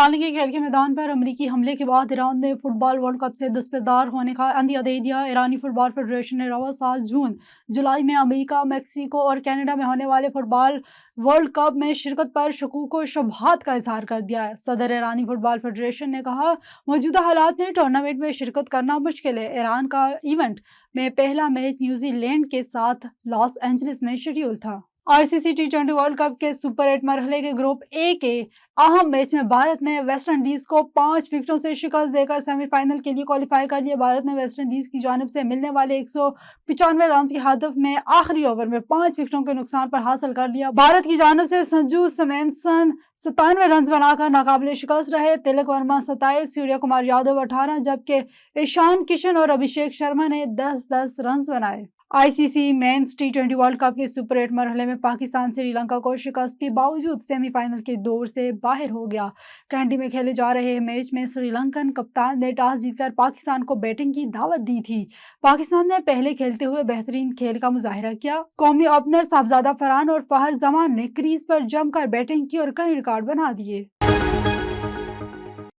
निकालने के खेल के मैदान पर अमरीकी हमले के बाद ईरान ने फुटबॉल वर्ल्ड कप से दस्तबरदार होने का अंदिया दे दिया। ईरानी फुटबॉल फेडरेशन ने रवा साल जून जुलाई में अमेरिका, मेक्सिको और कनाडा में होने वाले फुटबॉल वर्ल्ड कप में शिरकत पर शकूक व शुबहात का इजहार कर दिया है। सदर ईरानी फुटबॉल फेडरेशन ने कहा, मौजूदा हालात में टूर्नामेंट में शिरकत करना मुश्किल है। ईरान का इवेंट में पहला मैच न्यूजीलैंड के साथ लॉस एंजलिस में शेड्यूल था। आईसीसी टी20 वर्ल्ड कप के सुपर 8 मरहले के ग्रुप ए के अहम मैच में भारत ने वेस्ट इंडीज को 5 विकेटों से शिकस्त देकर सेमीफाइनल के लिए क्वालिफाई कर लिया। भारत ने वेस्ट इंडीज की जानिब से मिलने वाले 195 रन के हदफ में आखिरी ओवर में 5 विकेटों के नुकसान पर हासिल कर लिया। भारत की जानिब से संजू सैमसन 97 रन बनाकर नाकाबिले शिकस्त रहे। तिलक वर्मा 27, सूर्य कुमार यादव 18, जबकि ईशान किशन और अभिषेक शर्मा ने 10-10 रन बनाए। आईसीसी मेंस टी20 वर्ल्ड कप के सुपर 8 मरहले में पाकिस्तान श्रीलंका को शिकस्त के बावजूद सेमीफाइनल के दौर से बाहर हो गया। कैंडी में खेले जा रहे मैच में श्रीलंकन कप्तान ने टॉस जीतकर पाकिस्तान को बैटिंग की दावत दी थी। पाकिस्तान ने पहले खेलते हुए बेहतरीन खेल का मुजाहिरा किया। कौमी ओपनर साहबजादा फरहान और फहर जमान ने क्रीज पर जमकर बैटिंग की और कई रिकॉर्ड बना दिए।